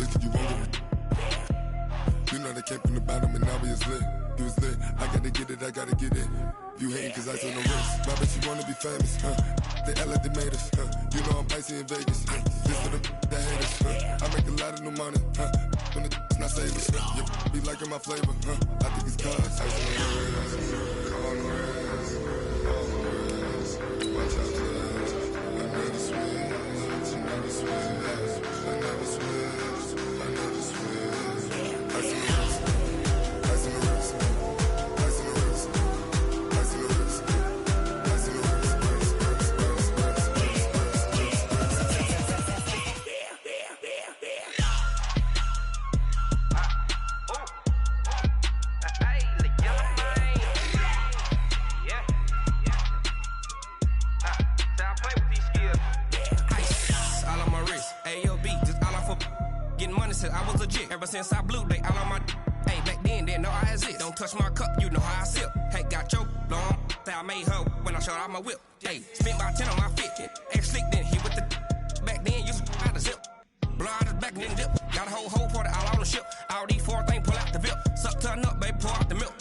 bitch, you won't get it. You know they came from the bottom and now we is lit. You was lit, I gotta get it, I gotta get it. You hating cause ice on the wrist. My bitch, you wanna be famous, They act like they made us, You know I'm icy in Vegas, This for the that hate us, I make a lot of new money, When it's not savers, Be liking my flavor, I think it's cause ice on the wrist, on the wrist, on the wrist. Watch out, cuz I never switch, I never switch, I never switch, I never switch. Ice on the wrist, ice on the wrist, ice on the wrist, ice on the wrist, ice on the wrist, I was legit. Ever since I blew, they all on my hey, back then, didn't know I exist. Don't touch my cup, you know how I sip. Hey, got your long, say I made her when I showed out my whip. Hey, spent about 10 on my fit. Ex-slick, then hit with the back then, used to out the zip. Blow out his back and then dip. Got a whole party all on the ship. All these four things, pull out the VIP. Suck, turn up, baby, pour out the milk.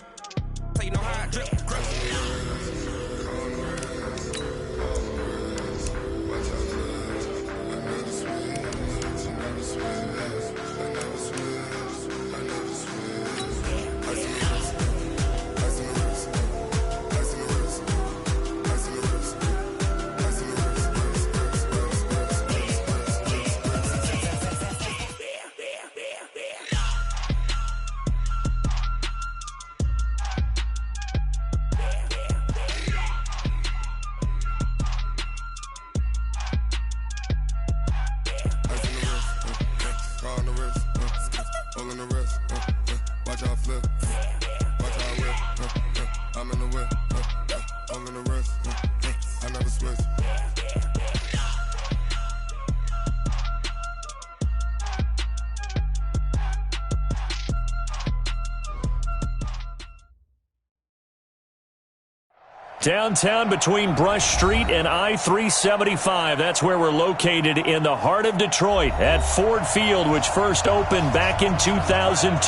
So you know how I drip. Grip. Downtown between Brush Street and I-375. That's where we're located in the heart of Detroit at Ford Field, which first opened back in 2002.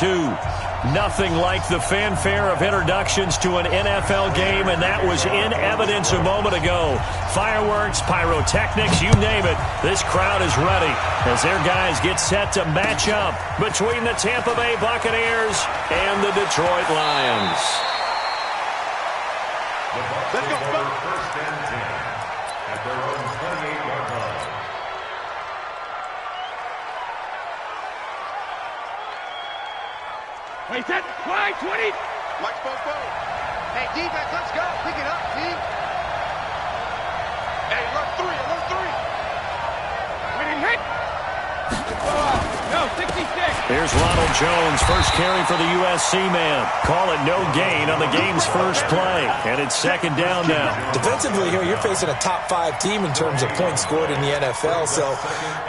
Nothing like the fanfare of introductions to an NFL game, and that was in evidence a moment ago. Fireworks, pyrotechnics, you name it. This crowd is ready as their guys get set to match up between the Tampa Bay Buccaneers and the Detroit Lions. Let's go. First and 10 at their own 28-yard line. Wait, set, fly, 20. Watch both. Hey, defense, let's go. Pick it up, D. Hey, run three. Winning hit. No, 66. Here's Ronald Jones, first carry for the USC man. Call it no gain on the game's first play, and it's second down now. Defensively here, you're facing a top 5 team in terms of points scored in the NFL, so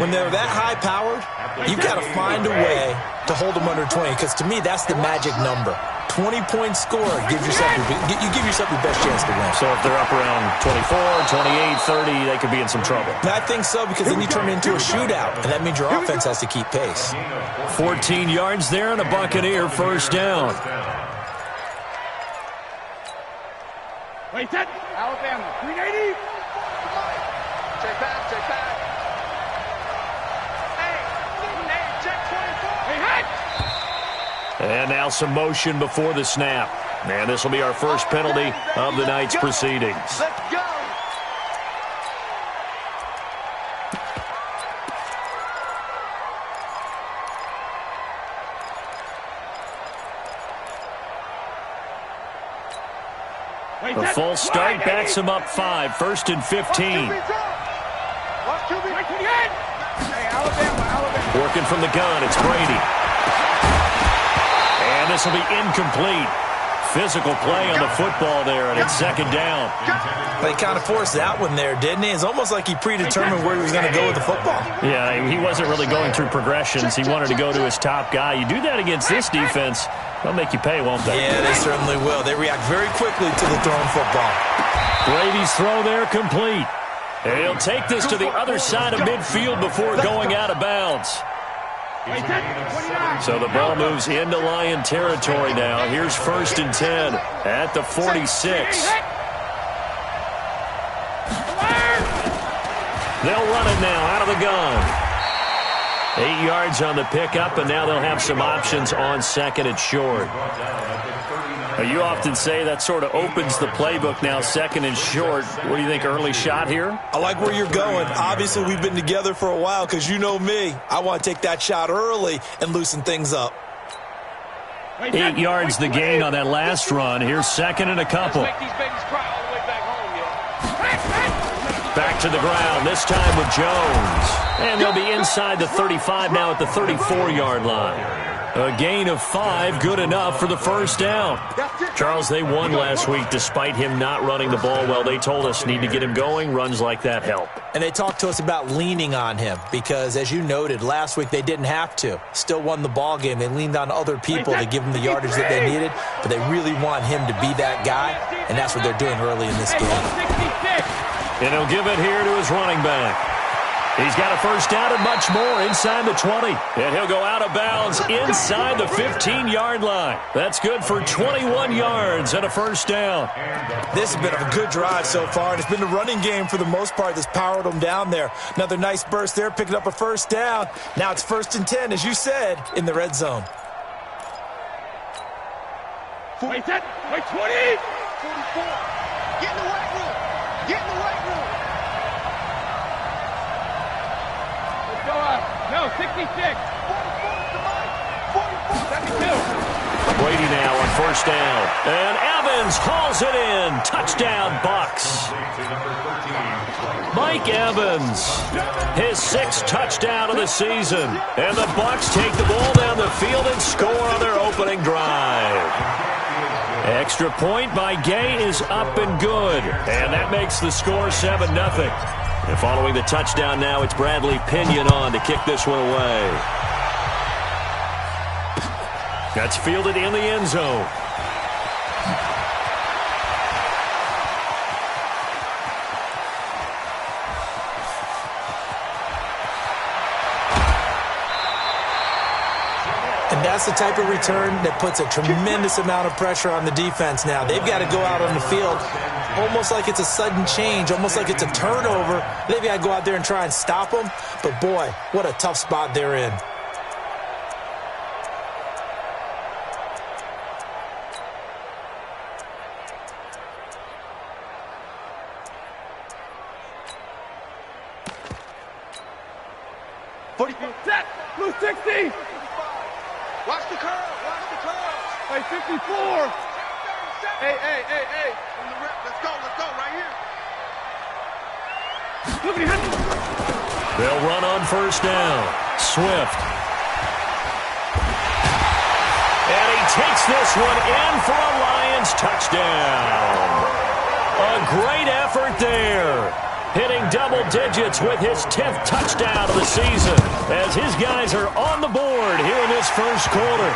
when they're that high-powered, you've got to find a way to hold them under 20, because to me, that's the magic number. 20-point score gives yourself you give yourself your best chance to win. So if they're up around 24, 28, 30, they could be in some trouble. I think so, because then you turn it into a shootout, and that means your offense has to keep pace. 14 yards there and a Buccaneer first down. Wait, set. Alabama, 380. Check back. Hey, check 24. Hey, hit. And now some motion before the snap. And this will be our first penalty of the night's proceedings. Let's go. The full start backs him up 5, first and 15. Working from the gun, it's Brady. And this will be incomplete. Physical play on the football there, and it's second down. They kind of forced that one there, didn't he? It's almost like he predetermined where he was going to go with the football. Yeah, he wasn't really going through progressions. He wanted to go to his top guy. You do that against this defense, they'll make you pay, won't they? Yeah, they certainly will. They react very quickly to the thrown football. Brady's throw there complete. And he'll take this to the other side of midfield before going out of bounds. So the ball moves into Lion territory now. Here's 1st and 10 at the 46. They'll run it now out of the gun. 8 yards on the pickup, and now they'll have some options on 2nd and short. You often say that sort of opens the playbook now, 2nd and short. What do you think, early shot here? I like where you're going. Obviously, we've been together for a while because you know me. I want to take that shot early and loosen things up. 8 yards the gain on that last run. Here's 2nd and a couple. Back to the ground, this time with Jones. And they'll be inside the 35 now at the 34-yard line. A gain of 5, good enough for the 1st down. Charles, they won last week despite him not running the ball well. They told us need to get him going. Runs like that help. And they talked to us about leaning on him because, as you noted, last week they didn't have to. Still won the ball game. They leaned on other people to give them the yardage that they needed, but they really want him to be that guy, and that's what they're doing early in this game. And he'll give it here to his running back. He's got a 1st down and much more inside the 20. And he'll go out of bounds inside the 15-yard line. That's good for 21 yards and a 1st down. This has been a good drive so far, and it's been the running game for the most part that's powered them down there. Another nice burst there, picking up a 1st down. Now it's 1st and 10, as you said, in the red zone. Wait, 20! 44! Get in the white room! Get in the white room! Let's go up. No, 66! 44! 72! Brady now on 1st down. And Evans hauls it in. Touchdown, Bucks. Mike Evans, his 6th touchdown of the season. And the Bucks take the ball down the field and score on their opening drive. Extra point by Gay is up and good. And that makes the score 7-0. And following the touchdown now, it's Bradley Pinion on to kick this one away. That's fielded in the end zone. And that's the type of return that puts a tremendous amount of pressure on the defense now. They've got to go out on the field almost like it's a sudden change, almost like it's a turnover. They've got to go out there and try and stop them. But, boy, what a tough spot they're in. Set! Blue 60! Watch the curl! Watch the curl! Hey, 54! Hey! On the rep. Let's go right here. Look at him! They'll run on 1st down. Swift. And he takes this one in for a Lions touchdown. A great effort there. Hitting double digits with his 10th touchdown of the season as his guys are on the board here in this 1st quarter.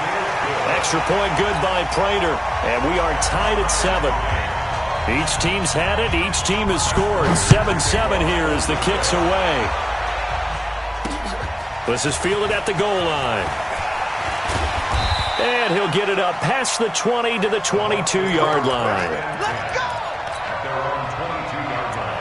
Extra point good by Prater, and we are tied at 7. Each team's had it. Each team has scored. 7-7 here as the kick's away. This is fielded at the goal line. And he'll get it up past the 20 to the 22-yard line. Let's go! At their own 22-yard line.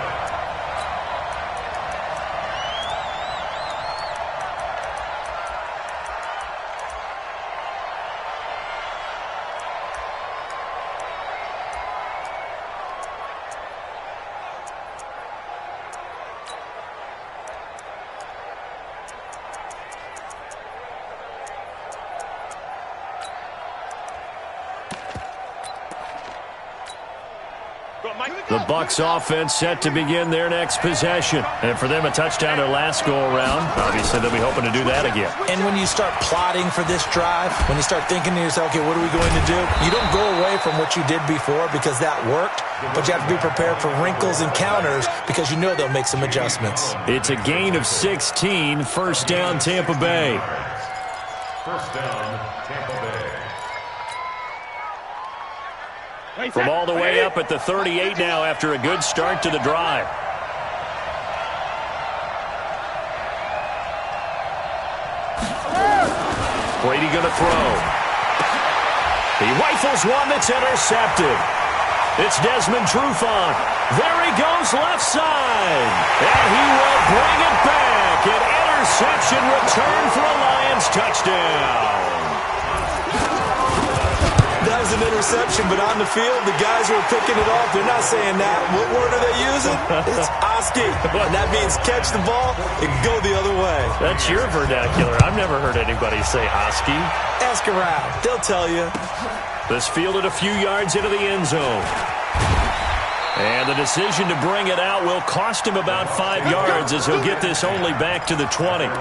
The Bucs offense set to begin their next possession. And for them, a touchdown their last go-around. Obviously, they'll be hoping to do that again. And when you start plotting for this drive, when you start thinking to yourself, okay, what are we going to do? You don't go away from what you did before because that worked, but you have to be prepared for wrinkles and counters because you know they'll make some adjustments. It's a gain of 16, 1st down Tampa Bay. 1st down, Tampa Bay. From all the way up at the 38 now after a good start to the drive. Brady going to throw. He rifles one that's intercepted. It's Desmond Trufant. There he goes left side. And he will bring it back. An interception return for a Lions touchdown. That was an interception, but on the field, the guys who are picking it off, they're not saying that. What word are they using? It's Oski. And that means catch the ball and go the other way. That's your vernacular. I've never heard anybody say Oski. Ask around. They'll tell you. This fielded a few yards into the end zone. And the decision to bring it out will cost him about 5 yards as he'll get this only back to the 20.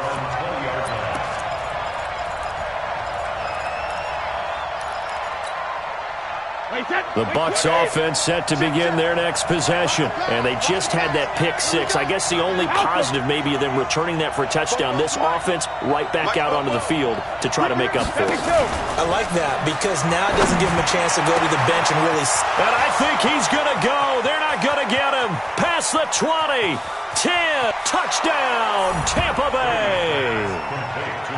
The Bucs offense set to begin their next possession. And they just had that pick six. I guess the only positive maybe of them returning that for a touchdown. This offense right back out onto the field to try to make up for it. I like that because now it doesn't give him a chance to go to the bench and really... And I think he's going to go. They're not going to get him. Past the 20. 10. Touchdown, Tampa Bay.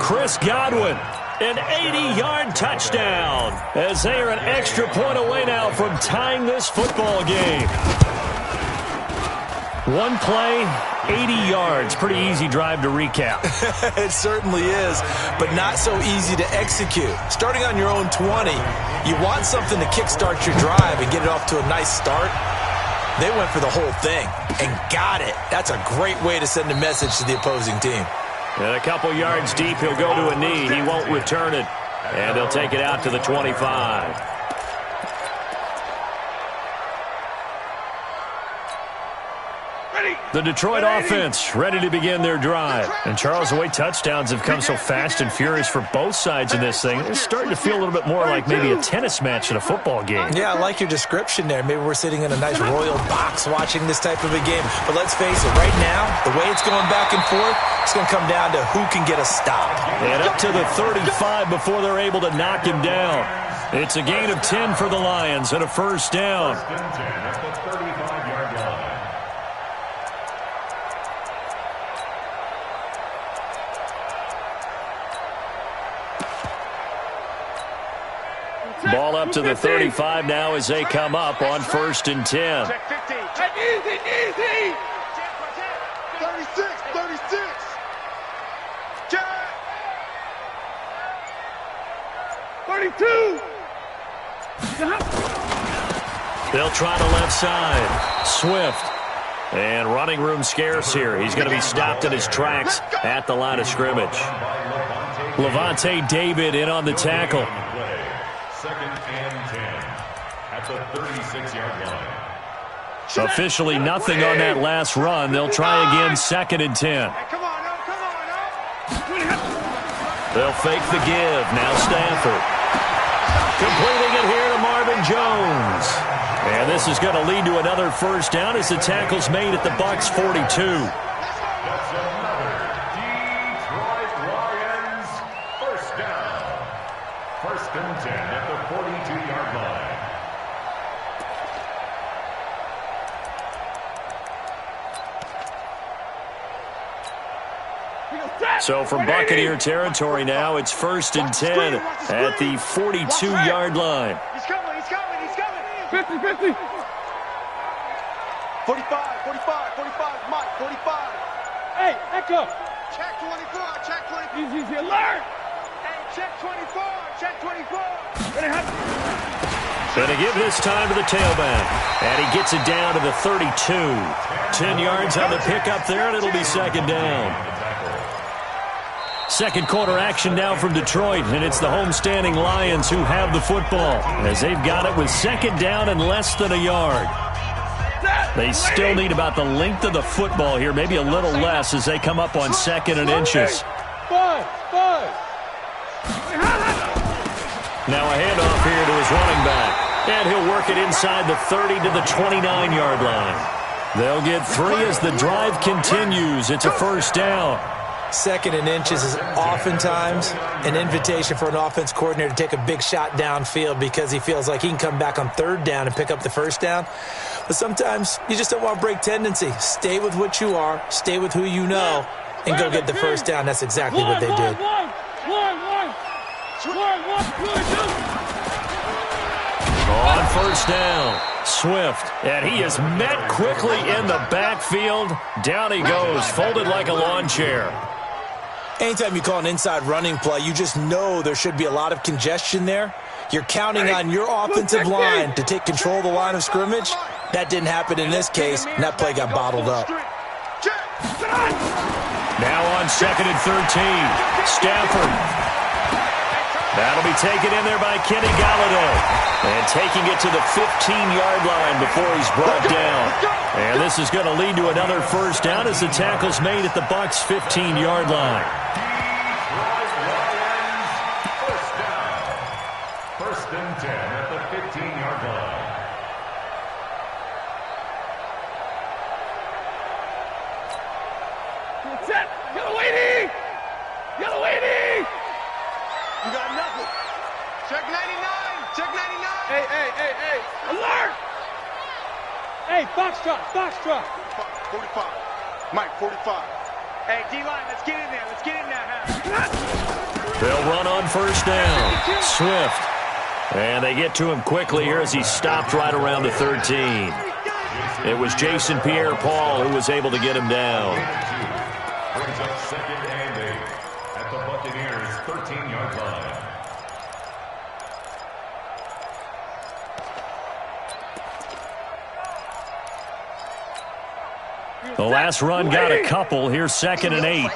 Chris Godwin. An 80-yard touchdown as they are an extra point away now from tying this football game. One play, 80 yards. Pretty easy drive to recap. It certainly is, but not so easy to execute. Starting on your own 20, you want something to kickstart your drive and get it off to a nice start. They went for the whole thing and got it. That's a great way to send a message to the opposing team. And a couple yards deep, he'll go to a knee. He won't return it. And they'll take it out to the 25. The Detroit offense ready to begin their drive. And Charles, the way touchdowns have come so fast and furious for both sides in this thing, it's starting to feel a little bit more like maybe a tennis match at a football game. Yeah, I like your description there. Maybe we're sitting in a nice royal box watching this type of a game. But let's face it, right now, the way it's going back and forth, it's going to come down to who can get a stop. And up to the 35 before they're able to knock him down. It's a gain of 10 for the Lions and a first down. Ball up to the 35 now as they come up on 1st and 10. Check 50. Check easy. 36. Check. 32. They'll try the left side. Swift. And running room scarce here. He's going to be stopped in his tracks at the line of scrimmage. Levante David in on the tackle. 2nd and 10 at the 36-yard line. Officially nothing on that last run. They'll try again 2nd and 10. They'll fake the give. Now Stafford. Completing it here to Marvin Jones. And this is going to lead to another first down as the tackle's made at the Bucs 42. That's another Detroit Lions first down. 1st and 10 at the 42-yard line. So from Buccaneer territory now, it's 1st and 10 at the 42-yard line. He's coming. 50. 45, Mike, 45. Hey, echo. Check 24. Easy, alert. Hey, check 24. Going to give this time to the tailback. And he gets it down to the 32. 10 yards on the pickup there, and it'll be 2nd down. Second quarter action now from Detroit, and it's the homestanding Lions who have the football as they've got it with 2nd down and less than a yard. They still need about the length of the football here, maybe a little less as they come up on 2nd and inches. Five. Now a handoff here to his running back, and he'll work it inside the 30 to the 29-yard line. They'll get 3 as the drive continues. It's a first down. 2nd and inches is oftentimes an invitation for an offense coordinator to take a big shot downfield because he feels like he can come back on 3rd down and pick up the first down. But sometimes you just don't want to break tendency. Stay with what you are, stay with who you know, and go get the first down. That's exactly what they did. On first down, Swift, and he is met quickly in the backfield. Down he goes, folded like a lawn chair. Anytime you call an inside running play, you just know there should be a lot of congestion there. You're counting on your offensive line to take control of the line of scrimmage. That didn't happen in this case, and that play got bottled up. Now on 2nd and 13, Stafford. That'll be taken in there by Kenny Galladay. And taking it to the 15-yard line before he's brought down. And this is going to lead to another first down as the tackle's made at the Bucs' 15-yard line. First and 10 at the 15-yard line. Set. Yellow 80! Yellow 80! You got nothing. Check 99. Check 99. Hey. Alert! Hey, Foxtrot. 45. Mike, 45. Hey, D-line, let's get in there. Let's get in there. They'll run on first down. Swift. And they get to him quickly here as he stopped right around the 13. It was Jason Pierre-Paul who was able to get him down. Brings up 2nd and 8 at the Buccaneers' 13-yard line. The last run got a couple. Here's 2nd and 8. Easy!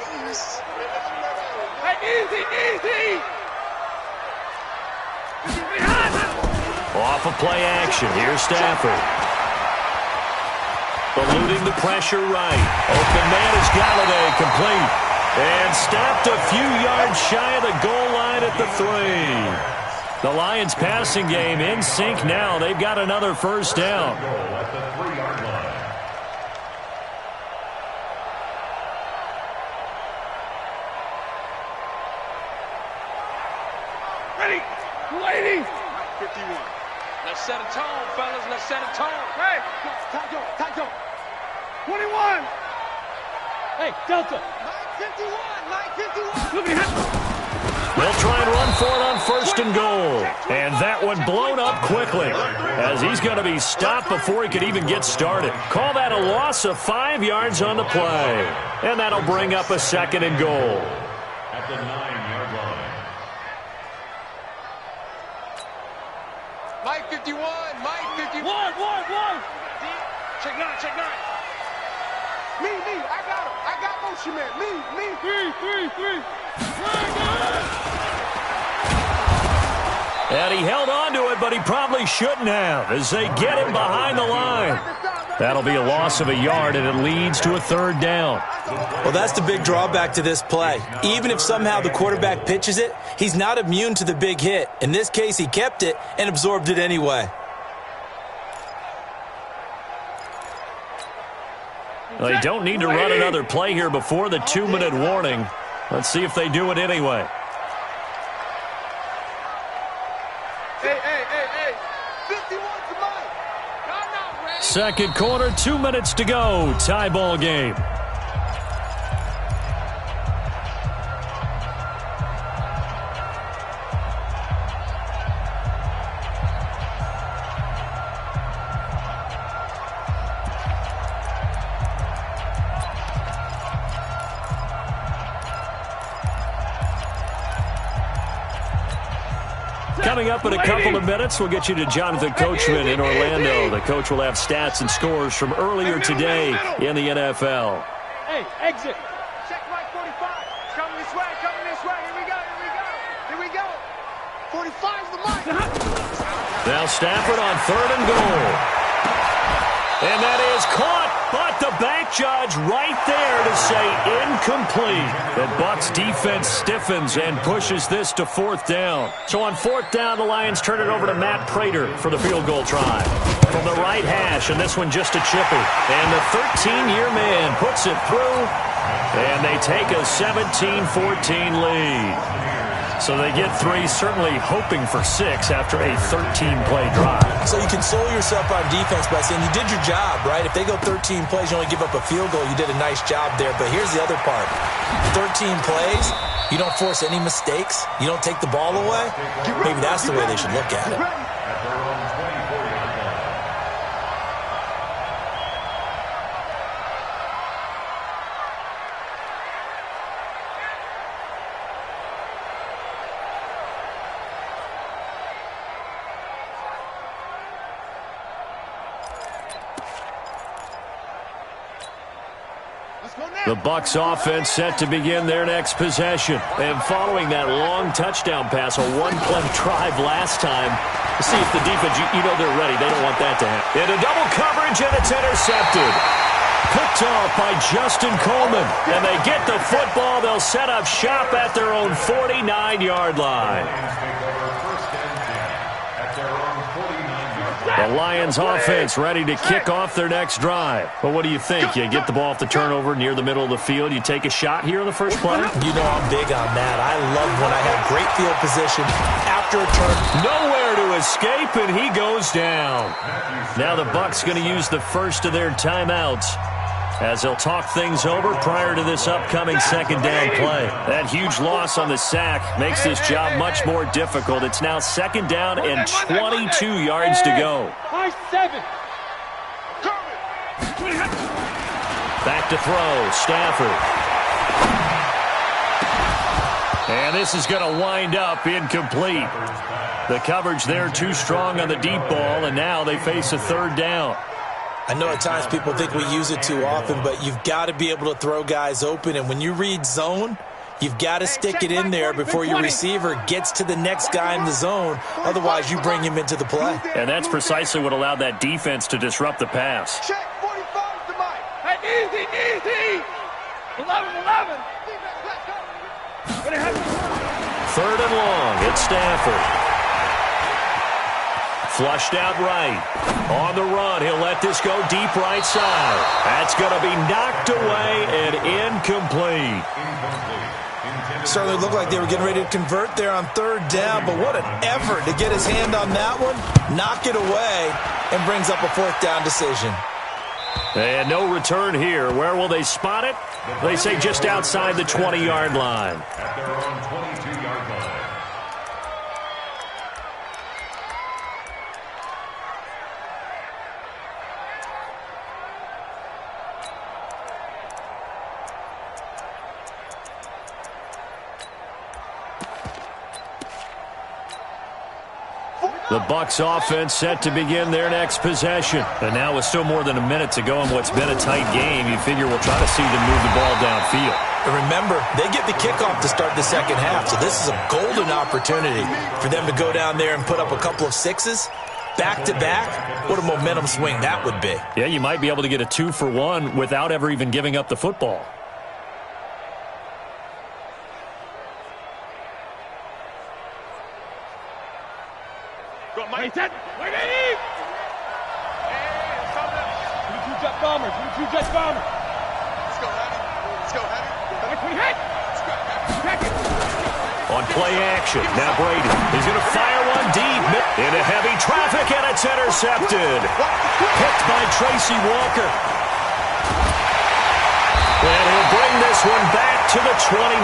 Off of play action. Here's Stafford. Eluding the pressure right. Open man is Galladay, complete. And stopped a few yards shy of the goal line at the 3. The Lions passing game in sync now. They've got another first down. Goal at the 3-yard line. Ready! 280! 51. Let's set a tone, fellas. Let's set a tone. Hey! Taco! 21! Hey, Delta! 51. They'll try and run for it on first and goal. And that one blown up quickly as he's going to be stopped before he could even get started. Call that a loss of 5 yards on the play. And that'll bring up a 2nd and goal. At the 9-yard line. Mike 51. One! Check 9. Me. I got motion man. Me. 3. And he held on to it, but he probably shouldn't have as they get him behind the line. That'll be a loss of a yard, and it leads to a 3rd down. Well, that's the big drawback to this play. Even if somehow the quarterback pitches it, he's not immune to the big hit. In this case, he kept it and absorbed it anyway. Well, they don't need to run another play here before the 2-minute warning. Let's see if they do it anyway. Hey. 51 to Mike. Second quarter, 2 minutes to go. Tie ball game. Coming up in a couple of minutes, we'll get you to Jonathan Coachman in Orlando. The coach will have stats and scores from earlier today in the NFL. Hey, exit! Check Mike 45. It's coming this way. Here we go. 45's the Mike. Now Stafford on 3rd and goal. And that is caught, but the back judge right there to say incomplete. The Bucs defense stiffens and pushes this to 4th down. So on 4th down, the Lions turn it over to Matt Prater for the field goal try. From the right hash, and this one just a chippy. And the 13-year man puts it through, and they take a 17-14 lead. So they get 3, certainly hoping for 6 after a 13-play drive. So you console yourself on defense by saying you did your job, right? If they go 13 plays, you only give up a field goal, you did a nice job there. But here's the other part. 13 plays, you don't force any mistakes, you don't take the ball away. Maybe that's the way they should look at it. The Bucs offense set to begin their next possession. And following that long touchdown pass, a one-play drive last time, to see if the defense, you know they're ready. They don't want that to happen. Into double coverage, and it's intercepted. Picked off by Justin Coleman. And they get the football. They'll set up shop at their own 49-yard line. The Lions offense ready to kick off their next drive. But what do you think? You get the ball off the turnover near the middle of the field. You take a shot here in the first play? You know I'm big on that. I love when I have great field position after a turn. Nowhere to escape, and he goes down. Now the Bucs going to use the first of their timeouts as they'll talk things over prior to this upcoming second down play. That huge loss on the sack makes this job much more difficult. It's now second down and 22 yards to go. Back to throw, Stafford. And this is going to wind up incomplete. The coverage there too strong on the deep ball, and now they face a third down. I know at times people think we use it too often, but you've got to be able to throw guys open. And when you read zone, you've got to stick it in there before your receiver gets to the next guy in the zone. Otherwise, you bring him into the play. And that's precisely what allowed that defense to disrupt the pass. Check 45 to Mike. Hey, easy. 11. Third and long. It's Stafford. Flushed out right. On the run, he'll let this go deep right side. That's going to be knocked away and incomplete. Certainly looked like they were getting ready to convert there on third down, but what an effort to get his hand on that one, knock it away, and brings up a fourth down decision. And no return here. Where will they spot it? They say just outside the 20-yard line. At their own 22-yard line. The Bucs offense set to begin their next possession. And now with still more than a minute to go in what's been a tight game, you figure we'll try to see them move the ball downfield. And remember, they get the kickoff to start the second half, so this is a golden opportunity for them to go down there and put up a couple of sixes. Back-to-back, what a momentum swing that would be. Yeah, you might be able to get a 2-for-1 without ever even giving up the football. Wait, Eddie! Two jet bombers. Let's go, Hattie. On play action, now Brady. He's going to fire one deep into heavy traffic, and it's intercepted. Picked by Tracy Walker. And he'll bring this one back to the 29.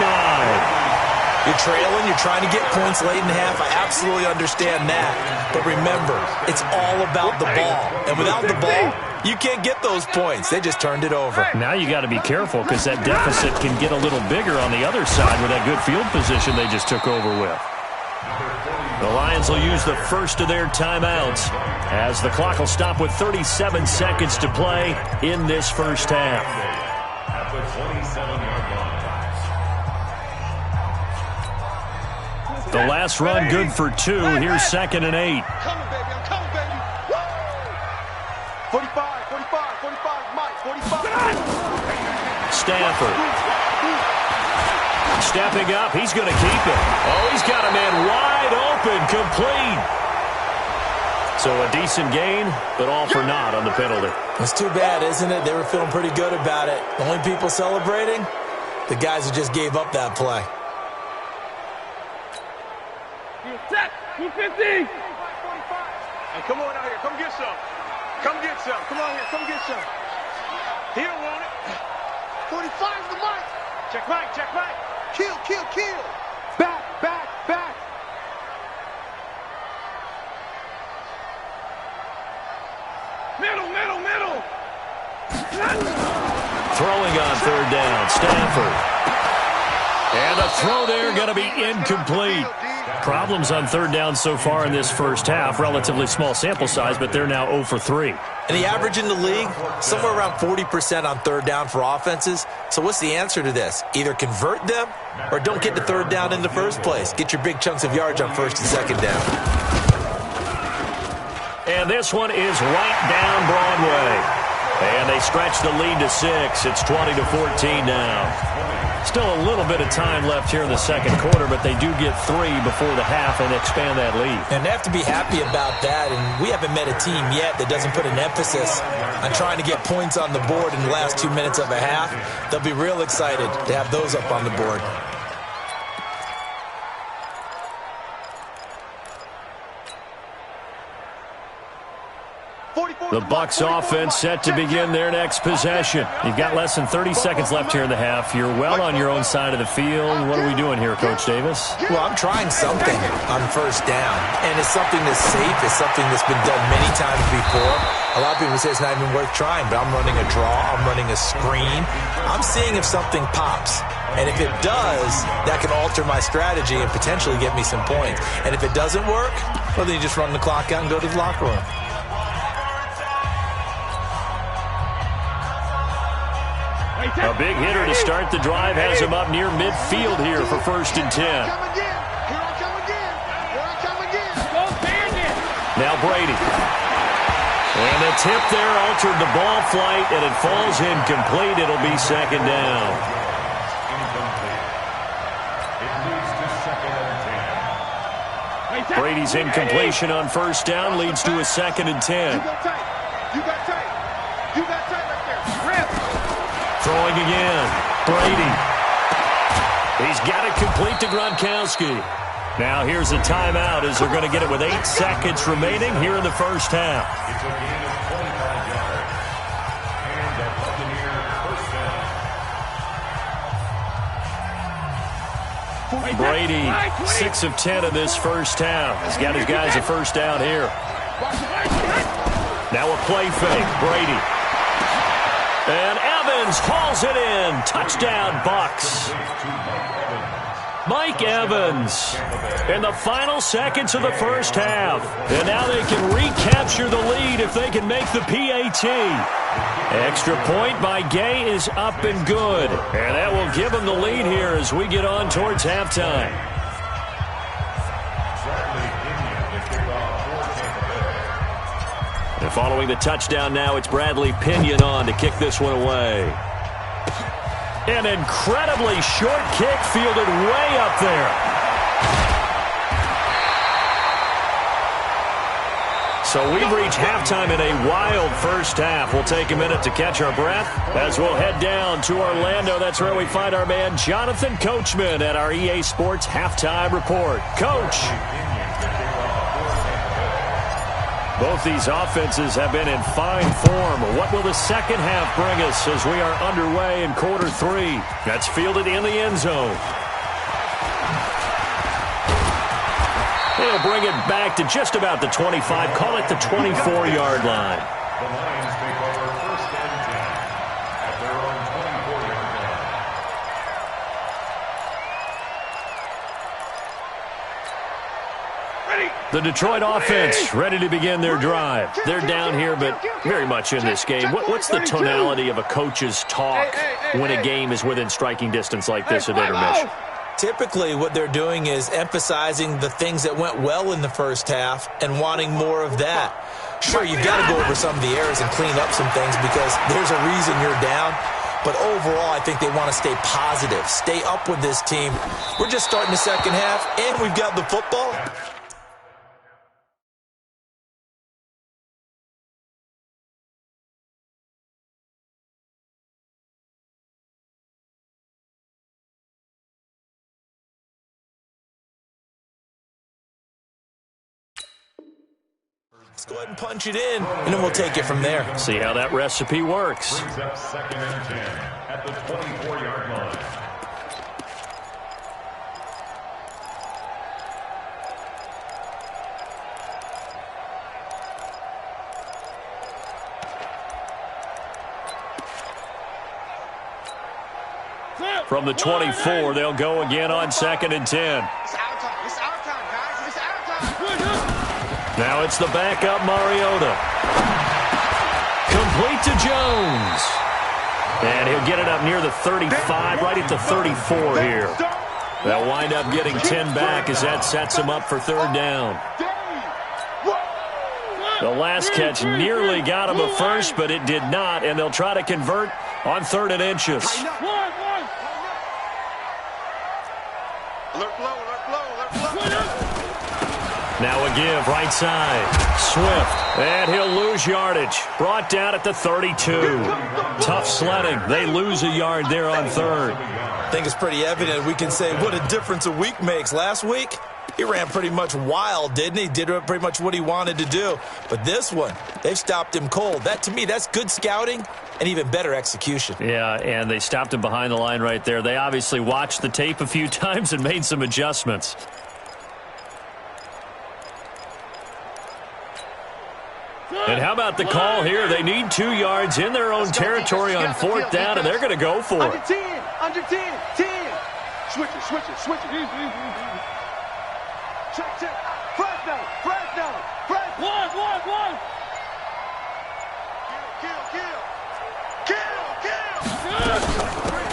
You're trailing, you're trying to get points late in half. I absolutely understand that. But remember, it's all about the ball. And without the ball, you can't get those points. They just turned it over. Now you got to be careful because that deficit can get a little bigger on the other side with that good field position they just took over with. The Lions will use the first of their timeouts as the clock will stop with 37 seconds to play in this first half. At the 27-yard line. The last run good for 2. Here's second and 8. I'm coming, baby. 45, Mike, 45. Stafford. Stepping up, he's going to keep it. Oh, he's got a man wide open, complete. So a decent gain, but all for naught on the penalty. It's too bad, isn't it? They were feeling pretty good about it. The only people celebrating, the guys who just gave up that play. 250. Hey, come on out here. Come get some. Come get some. Come on here. Come get some. He don't want it. 45's the mic. Check Mike. Check Mike. Kill, kill, kill. Back, back, back. Middle, middle, middle. Throwing on third down, Stanford. And the throw there going to be incomplete. Problems on third down so far in this first half. Relatively small sample size, but they're now 0 for 3. And the average in the league, somewhere around 40% on third down for offenses. So what's the answer to this? Either convert them or don't get the third down in the first place. Get your big chunks of yards on first and second down. And this one is right down Broadway. And they stretch the lead to 6. It's 20-14 now. Still a little bit of time left here in the second quarter, but they do get 3 before the half and expand that lead. And they have to be happy about that, and we haven't met a team yet that doesn't put an emphasis on trying to get points on the board in the last 2 minutes of a half. They'll be real excited to have those up on the board. The Bucs offense set to begin their next possession. You've got less than 30 seconds left here in the half. You're well on your own side of the field. What are we doing here, Coach Davis? Well, I'm trying something on first down, and it's something that's safe. It's something that's been done many times before. A lot of people say it's not even worth trying, but I'm running a draw. I'm running a screen. I'm seeing if something pops. And if it does, that can alter my strategy and potentially get me some points. And if it doesn't work, well, then you just run the clock out and go to the locker room. A big hitter to start the drive has him up near midfield here for 1st and 10. Now Brady. And the tip there altered the ball flight, and it falls incomplete. It'll be second down. Brady's incompletion on first down leads to a 2nd and 10. You got tight. You got tight. You got tight right there. Rip. Throwing again. Brady. He's got it complete to Gronkowski. Now here's a timeout as they're going to get it with 8 seconds remaining here in the first half. It's a gain of 25 yards. And the Buccaneer first down. Brady, 6 of 10 in this first half. He's got his guys a first down here. Now a play fake. Brady. And Evans hauls it in. Touchdown, Bucs. Mike Evans in the final seconds of the first half. And now they can recapture the lead if they can make the PAT. Extra point by Gay is up and good. And that will give them the lead here as we get on towards halftime. And following the touchdown now, it's Bradley Pinion on to kick this one away. An incredibly short kick fielded way up there. So we've reached halftime in a wild first half. We'll take a minute to catch our breath as we'll head down to Orlando. That's where we find our man Jonathan Coachman at our EA Sports Halftime Report. Coach. Both these offenses have been in fine form. What will the second half bring us as we are underway in quarter 3? That's fielded in the end zone. He'll bring it back to just about the 25. Call it the 24-yard line. The Lions take over 1st and 10 at their own 24-yard line. The Detroit offense ready to begin their drive. They're down here, but very much in this game. What's the tonality of a coach's talk when a game is within striking distance like this at intermission? Typically, what they're doing is emphasizing the things that went well in the first half and wanting more of that. Sure, you've got to go over some of the errors and clean up some things because there's a reason you're down. But overall, I think they want to stay positive, stay up with this team. We're just starting the second half, and we've got the football. Let's go ahead and punch it in, and then we'll take it from there. See how that recipe works. Brings up 2nd and 10 at the 24-yard line. From the 24, they'll go again on 2nd and 10. It's our time. It's our time, guys. It's our time. Now it's the backup Mariota. Complete to Jones. And he'll get it up near the 35, right at the 34 here. They'll wind up getting 10 back as that sets them up for 3rd down. The last catch nearly got him a first, but it did not, and they'll try to convert on 3rd and inches. Now a give, right side. Swift, and he'll lose yardage. Brought down at the 32. Tough sledding. They lose a yard there on 3rd. I think it's pretty evident. We can say what a difference a week makes. Last week, he ran pretty much wild, didn't he? Did pretty much what he wanted to do. But this one, they've stopped him cold. That, to me, that's good scouting and even better execution. Yeah, and they stopped him behind the line right there. They obviously watched the tape a few times and made some adjustments. And how about the call here? They need 2 yards in their own territory on 4th down, and they're going to go for it. Under 10, under 10, 10. Switch it. Check. Fresno. One. Kill.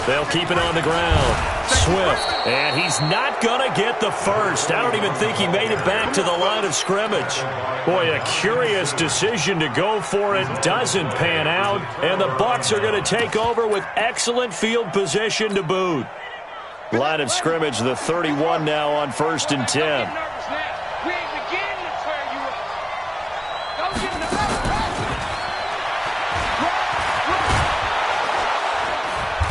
They'll keep it on the ground. Swift, and he's not going to get the first. I don't even think he made it back to the line of scrimmage. Boy, a curious decision to go for it. Doesn't pan out, and the Bucs are going to take over with excellent field position to boot. Line of scrimmage, the 31 now on 1st and 10.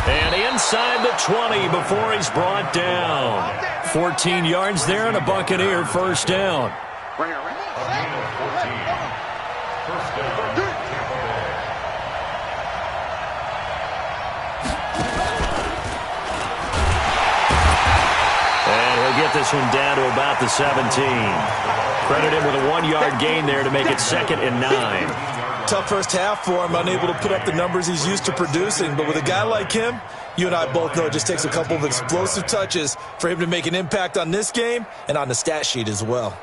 And inside the 20 before he's brought down. 14 yards there and a Buccaneer 1st down. And he'll get this one down to about the 17. Credit him with a 1-yard gain there to make it 2nd and 9. Tough first half for him, unable to put up the numbers he's used to producing. But with a guy like him, you and I both know it just takes a couple of explosive touches for him to make an impact on this game and on the stat sheet as well.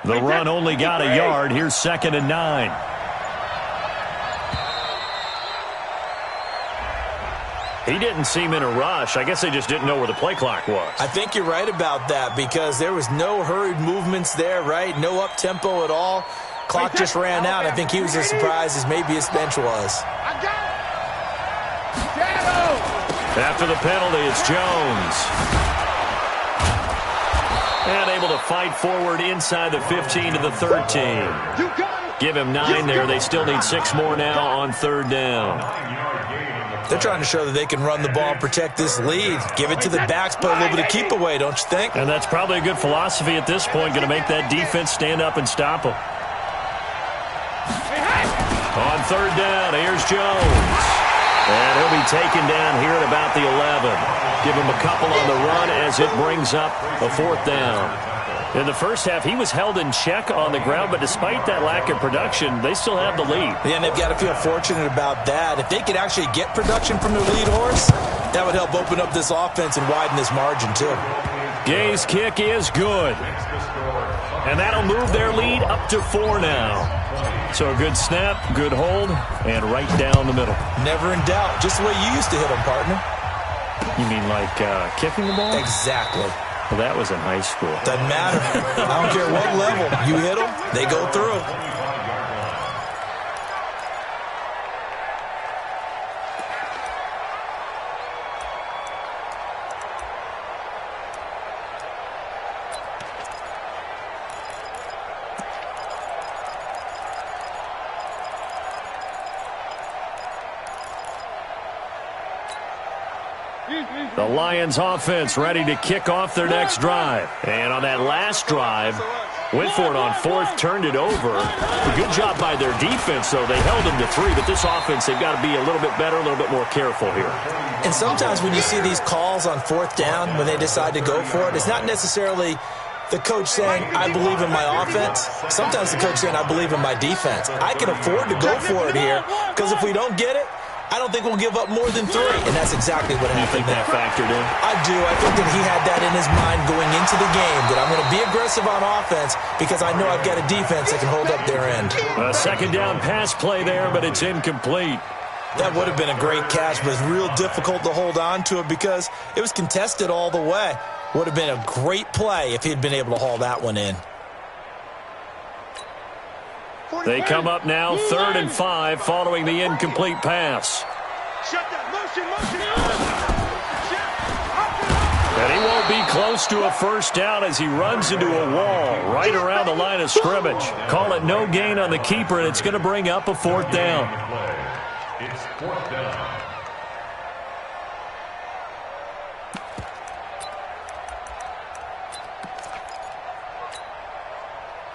The run only got a yard. Here's 2nd and 9. He didn't seem in a rush. I guess they just didn't know where the play clock was. I think you're right about that because there was no hurried movements there, right? No up-tempo at all. Clock just ran out. I think he was as surprised as maybe his bench was. After the penalty, it's Jones. And able to fight forward inside the 15 to the 13. Give him 9 there. They still need 6 more now on 3rd down. They're trying to show that they can run the ball and protect this lead. Give it to the backs, put a little bit of keep away, don't you think? And that's probably a good philosophy at this point. Going to make that defense stand up and stop them. On 3rd down, here's Jones. And he'll be taken down here at about the 11. Give him a couple on the run as it brings up a 4th down. In the first half, he was held in check on the ground, but despite that lack of production, they still have the lead. Yeah, and they've got to feel fortunate about that. If they could actually get production from their lead horse, that would help open up this offense and widen this margin, too. Gay's kick is good. And that'll move their lead up to 4 now. So a good snap, good hold, and right down the middle. Never in doubt. Just the way you used to hit them, partner. You mean like kicking the ball? Exactly. Well, that was in high school. Doesn't matter. I don't care what level. You hit them, they go through. The Lions offense ready to kick off their next drive. And on that last drive, went for it on fourth, turned it over. A good job by their defense, though. They held them to 3, but this offense, they've got to be a little bit better, a little bit more careful here. And sometimes when you see these calls on fourth down, when they decide to go for it, it's not necessarily the coach saying, I believe in my offense. Sometimes the coach saying, I believe in my defense. I can afford to go for it here, because if we don't get it, I don't think we'll give up more than 3. And that's exactly what happened. You think that factored in? I do. I think that he had that in his mind going into the game, that I'm going to be aggressive on offense because I know I've got a defense that can hold up their end. A second down pass play there, but it's incomplete. That would have been a great catch, but it's real difficult to hold on to it because it was contested all the way. Would have been a great play if he'd been able to haul that one in. They come up now 3rd and 5 following the incomplete pass. And he won't be close to a first down as he runs into a wall right around the line of scrimmage. Call it no gain on the keeper, and it's going to bring up a 4th down. It's 4th down.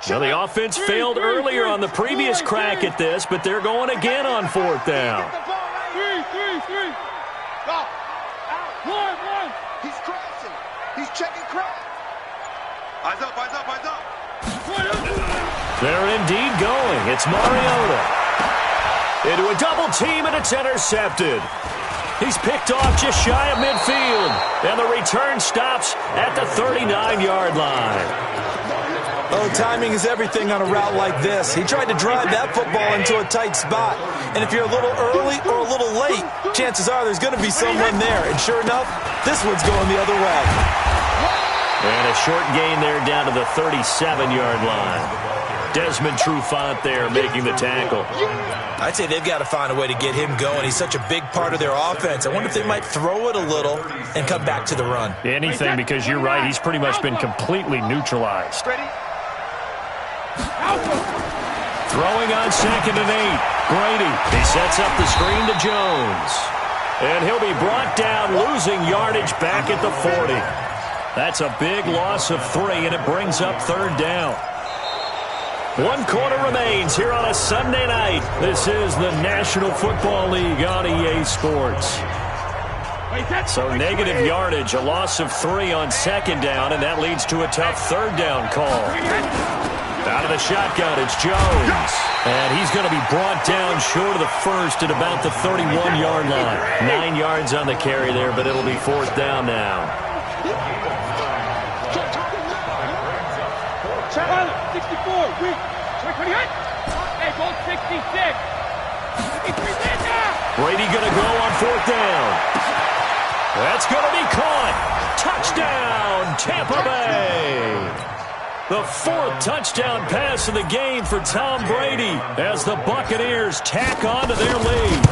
Now, the offense failed earlier on the previous crack at this, but they're going again on 4th down. 3. Go. Out. 1. He's crashing. He's checking crack. Eyes up, eyes up, eyes up. They're indeed going. It's Mariota. Into a double team, and it's intercepted. He's picked off just shy of midfield, and the return stops at the 39-yard line. Oh, timing is everything on a route like this. He tried to drive that football into a tight spot. And if you're a little early or a little late, chances are there's going to be someone there. And sure enough, this one's going the other way. And a short gain there down to the 37-yard line. Desmond Trufant there making the tackle. I'd say they've got to find a way to get him going. He's such a big part of their offense. I wonder if they might throw it a little and come back to the run. Anything, because you're right. He's pretty much been completely neutralized. Throwing on 2nd and 8. Brady. He sets up the screen to Jones. And he'll be brought down, losing yardage back at the 40. That's a big loss of 3, and it brings up 3rd down. 1 quarter remains here on a Sunday night. This is the National Football League on EA Sports. So negative yardage, a loss of 3 on 2nd down, and that leads to a tough 3rd down call. Out of the shotgun, it's Jones. And he's going to be brought down short of the first at about the 31-yard line. 9 yards on the carry there, but it'll be 4th down now. 64, weak. 28. Hey, goal 66. Brady going to go on 4th down. That's going to be caught. Touchdown, Tampa Bay. The 4th touchdown pass of the game for Tom Brady as the Buccaneers tack on to their lead.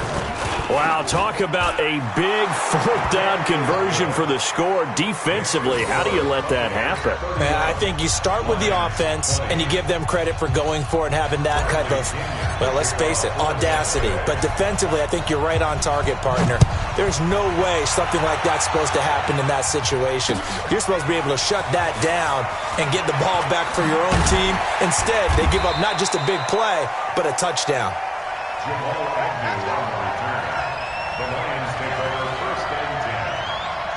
Wow, talk about a big 4th down conversion for the score. Defensively, how do you let that happen? Man, I think you start with the offense and you give them credit for going for it and having that kind of, well, let's face it, audacity. But defensively, I think you're right on target, partner. There's no way something like that's supposed to happen in that situation. You're supposed to be able to shut that down and get the ball back for your own team. Instead, they give up not just a big play, but a touchdown. The Lions take over 1st and 10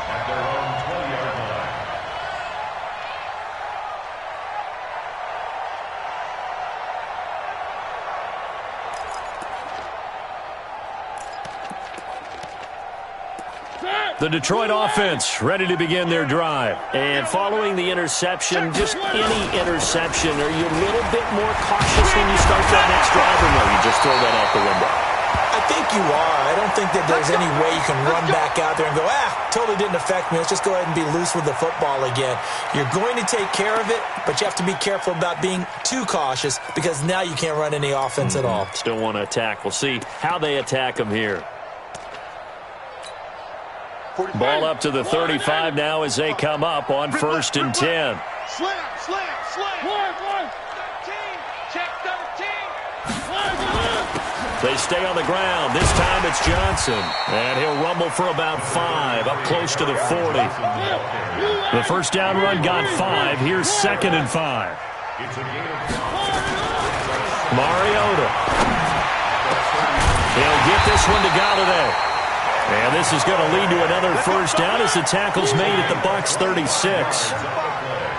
at their own 20-yard line. The Detroit offense ready to begin their drive. And following the interception, just any interception, are you a little bit more cautious when you start that next drive, or no, you just throw that out the window? I think you are. I don't think that there's any way you can run back out there and go, totally didn't affect me. Let's just go ahead and be loose with the football again. You're going to take care of it, but you have to be careful about being too cautious because now you can't run any offense at all. Still want to attack. We'll see how they attack them here. Ball up to the 35 now as they come up on 1st and 10. Slam. 13. Check 13. They stay on the ground. This time it's Johnson. And he'll rumble for about 5, up close to the 40. The first down run got 5. Here's 2nd and 5. Mariota. He'll get this one to Galladay. And this is going to lead to another first down as the tackle's made at the Bucs 36.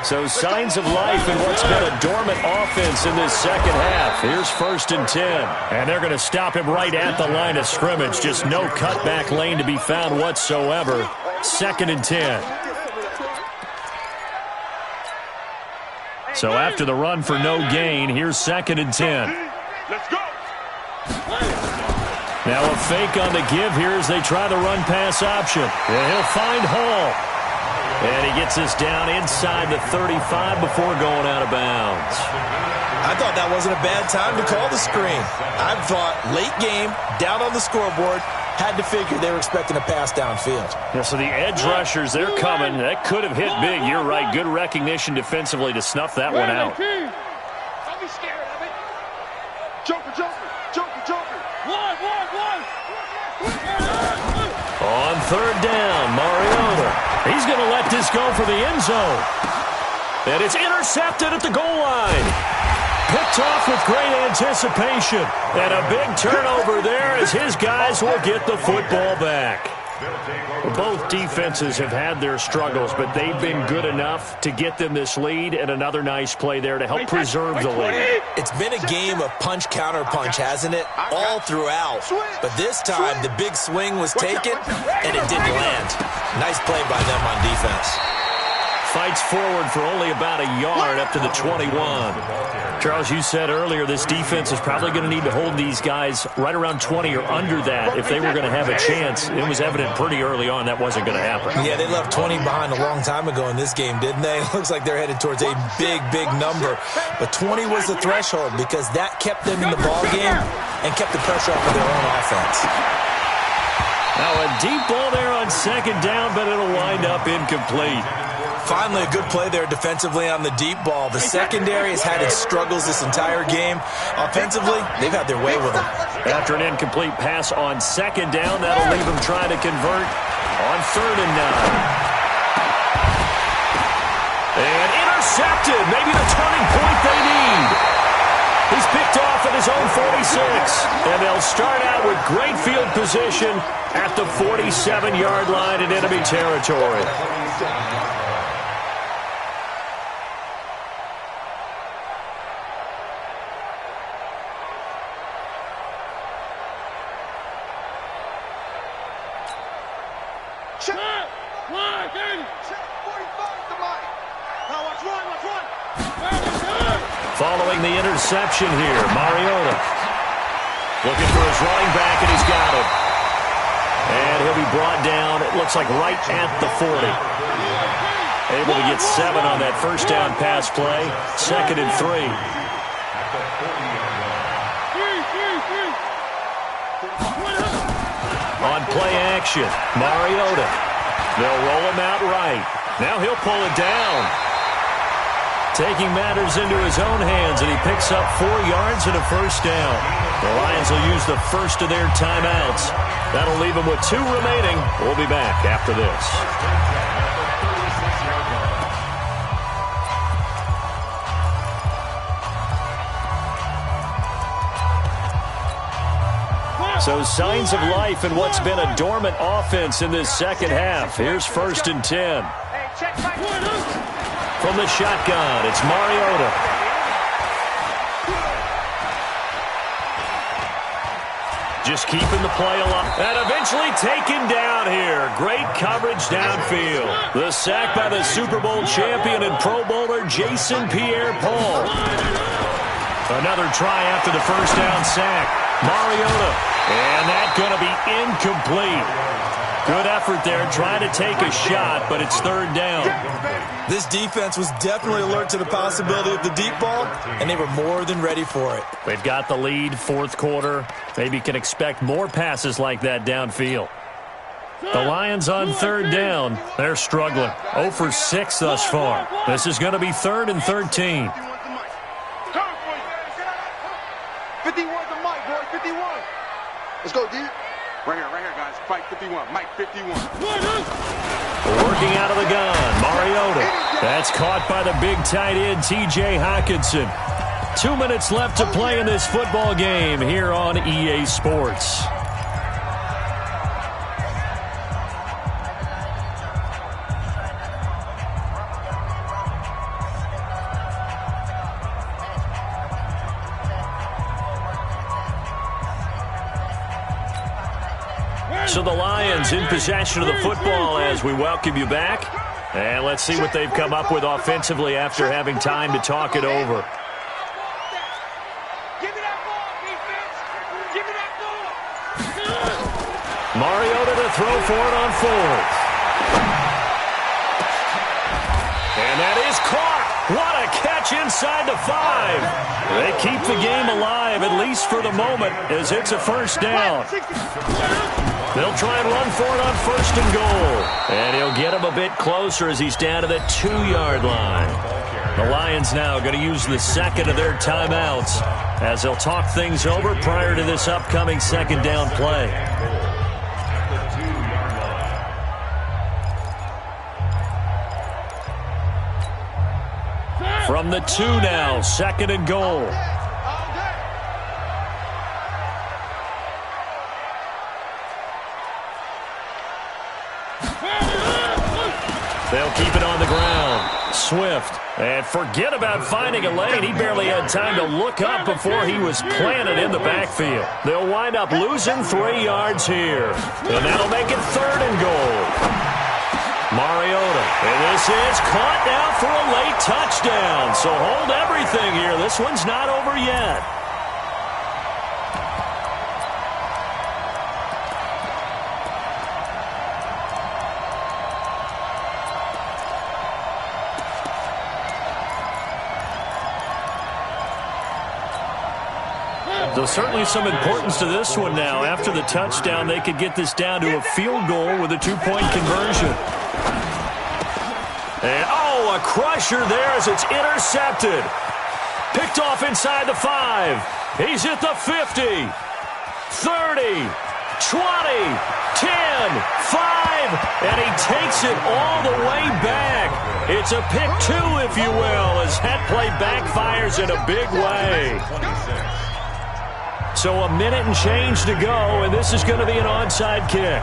So signs of life in what's been a dormant offense in this second half. Here's 1st and 10. And they're going to stop him right at the line of scrimmage. Just no cutback lane to be found whatsoever. 2nd and 10. So after the run for no gain, here's 2nd and 10. Let's go. Now a fake on the give here as they try the run-pass option. And he'll find Hall. And he gets this down inside the 35 before going out of bounds. I thought that wasn't a bad time to call the screen. I thought late game, down on the scoreboard, had to figure they were expecting a pass downfield. Yeah, so the edge rushers, they're coming. That could have hit big. You're right. Good recognition defensively to snuff that one out. Don't be scared of it. Joker, Joker, Joker, Joker. One. On 3rd down, Mariota. He's going to let this go for the end zone. And it's intercepted at the goal line. Picked off with great anticipation. And a big turnover there as his guys will get the football back. Both defenses have had their struggles, but they've been good enough to get them this lead, and another nice play there to help preserve the lead. It's been a game of punch-counter-punch, hasn't it? All throughout. But this time, the big swing was taken, and it didn't land. Nice play by them on defense. Fights forward for only about a yard up to the 21. Charles, you said earlier this defense is probably going to need to hold these guys right around 20 or under that if they were going to have a chance. It was evident pretty early on that wasn't going to happen. Yeah, they left 20 behind a long time ago in this game, didn't they? It looks like they're headed towards a big, big number. But 20 was the threshold because that kept them in the ball game and kept the pressure off of their own offense. Now a deep ball there on 2nd down, but it'll wind up incomplete. Finally, a good play there defensively on the deep ball. The secondary has had its struggles this entire game. Offensively, they've had their way with them. After an incomplete pass on 2nd down, that'll leave them trying to convert on 3rd and 9. And intercepted, maybe the turning point they need. He's picked off at his own 46. And they'll start out with great field position at the 47-yard line in enemy territory. Following the interception here, Mariota looking for his running back, and he's got him. And he'll be brought down, it looks like right at the 40. Able to get 7 on that first down pass play. 2nd and 3. On play action, Mariota. They'll roll him out right. Now he'll pull it down. Taking matters into his own hands, and he picks up 4 yards and a first down. The Lions will use the first of their timeouts. That'll leave them with 2 remaining. We'll be back after this. So signs of life in what's been a dormant offense in this second half. Here's 1st and 10. From the shotgun, it's Mariota. Just keeping the play alive. And eventually taken down here. Great coverage downfield. The sack by the Super Bowl champion and Pro Bowler Jason Pierre-Paul. Another try after the first down sack. Mariota. And that's going to be incomplete. Good effort there, trying to take a shot, but it's 3rd down. This defense was definitely alert to the possibility of the deep ball, and they were more than ready for it. They've got the lead, 4th quarter. Maybe can expect more passes like that downfield. The Lions on 3rd down. They're struggling. 0 for 6 thus far. This is going to be 3rd and 13. 51 the mic, boy, 51. Let's go, D. Right here, guys. Fight 51. Mike 51. Working out of the gun, Mariota. That's caught by the big tight end, T.J. Hockenson. 2 minutes left to play in this football game here on EA Sports. So the Lions in possession of the football as we welcome you back. And let's see what they've come up with offensively after having time to talk it over. Give me that ball, defense. Give me that ball. Mariota to throw for it on fourth. And that is caught. What a catch inside the 5. They keep the game alive, at least for the moment, as it's a first down. They'll try and run for it on first and goal. And he'll get him a bit closer as he's down to the 2-yard line. The Lions now going to use the second of their timeouts as they'll talk things over prior to this upcoming second down play. From the 2 now, second and goal. They'll keep it on the ground. Swift. And forget about finding a lane. He barely had time to look up before he was planted in the backfield. They'll wind up losing 3 yards here. And that'll make it third and goal. Mariota. And this is caught now for a late touchdown. So hold everything here. This one's not over yet. So certainly some importance to this one now. After the touchdown, they could get this down to a field goal with a 2-point conversion. And, oh, a crusher there as it's intercepted. Picked off inside the 5. He's at the 50, 30, 20, 10, 5, and he takes it all the way back. It's a pick 2, if you will, as that play backfires in a big way. So a minute and change to go, and this is going to be an onside kick.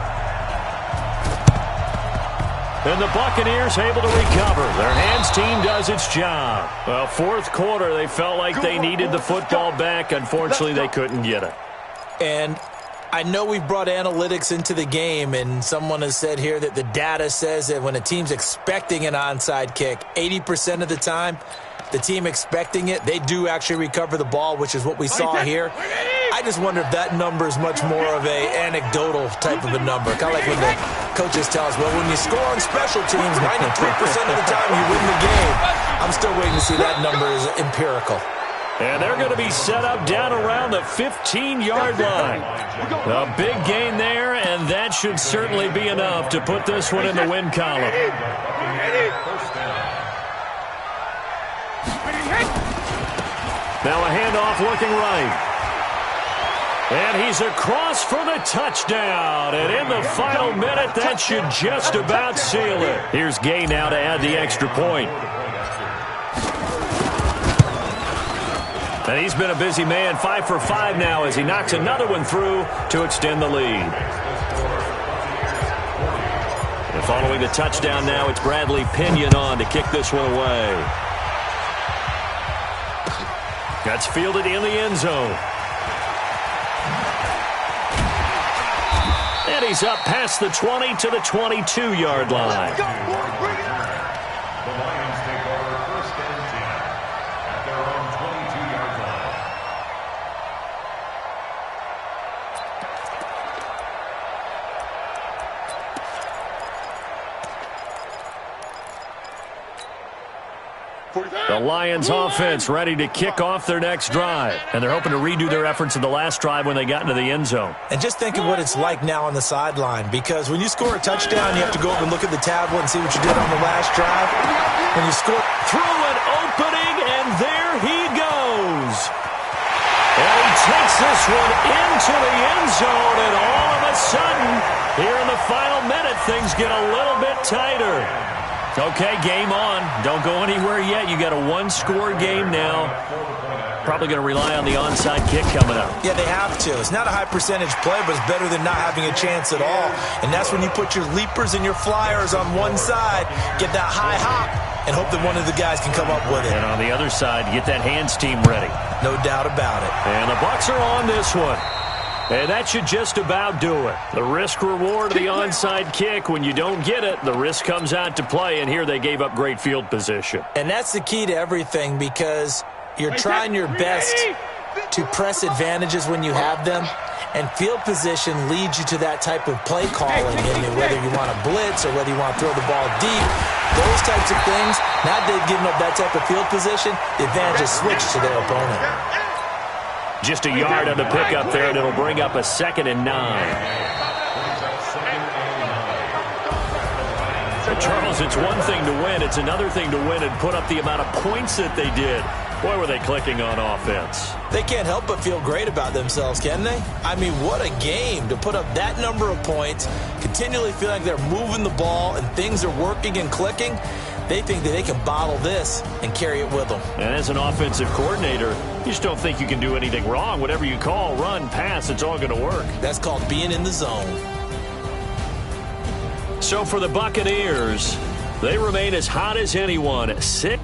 And the Buccaneers able to recover. Their hands team does its job. Well, fourth quarter, they felt like they needed the football back. Unfortunately, they couldn't get it. And I know we've brought analytics into the game, and someone has said here that the data says that when a team's expecting an onside kick, 80% of the time, the team expecting it, they do actually recover the ball, which is what we saw here. I just wonder if that number is much more of a anecdotal type of a number. Kind of like when the coaches tell us, well, when you score on special teams, 93% of the time you win the game. I'm still waiting to see that number is empirical. And they're going to be set up down around the 15-yard line. A big gain there, and that should certainly be enough to put this one in the win column. Now a handoff looking right. And he's across for the touchdown. And in the final minute, that should just about seal it. Here's Gay now to add the extra point. And he's been a busy man, 5 for 5 now as he knocks another one through to extend the lead. And following the touchdown now, it's Bradley Pinion on to kick this one away. That's fielded in the end zone. And he's up past the 20 to the 22-yard line. The Lions take over first and 10 at their own 22-yard line. The Lions offense ready to kick off their next drive. And they're hoping to redo their efforts in the last drive when they got into the end zone. And just think of what it's like now on the sideline, because when you score a touchdown, you have to go over and look at the tablet and see what you did on the last drive. When you score through an opening, and there he goes. And he takes this one into the end zone, and all of a sudden, here in the final minute, things get a little bit tighter. Okay, game on. Don't go anywhere yet. You got a one-score game now. Probably going to rely on the onside kick coming up. Yeah, they have to. It's not a high-percentage play, but it's better than not having a chance at all. And that's when you put your leapers and your flyers on one side, get that high hop, and hope that one of the guys can come up with it. And on the other side, get that hands team ready. No doubt about it. And the Bucs are on this one. And that should just about do it. The risk-reward of the onside kick, when you don't get it, the risk comes out to play, and here they gave up great field position. And that's the key to everything, because you're trying your best to press advantages when you have them, and field position leads you to that type of play calling, whether you want to blitz or whether you want to throw the ball deep. Those types of things, now that they've given up that type of field position, the advantage is switched to their opponent. Just a yard on the pickup there, and it'll bring up a 2nd and 9. But Charles, it's one thing to win. It's another thing to win and put up the amount of points that they did. Boy, were they clicking on offense. They can't help but feel great about themselves, can they? I mean, what a game to put up that number of points, continually feel like they're moving the ball and things are working and clicking. They think that they can bottle this and carry it with them. And as an offensive coordinator, you just don't think you can do anything wrong. Whatever you call, run, pass, it's all going to work. That's called being in the zone. So for the Buccaneers, they remain as hot as anyone. 6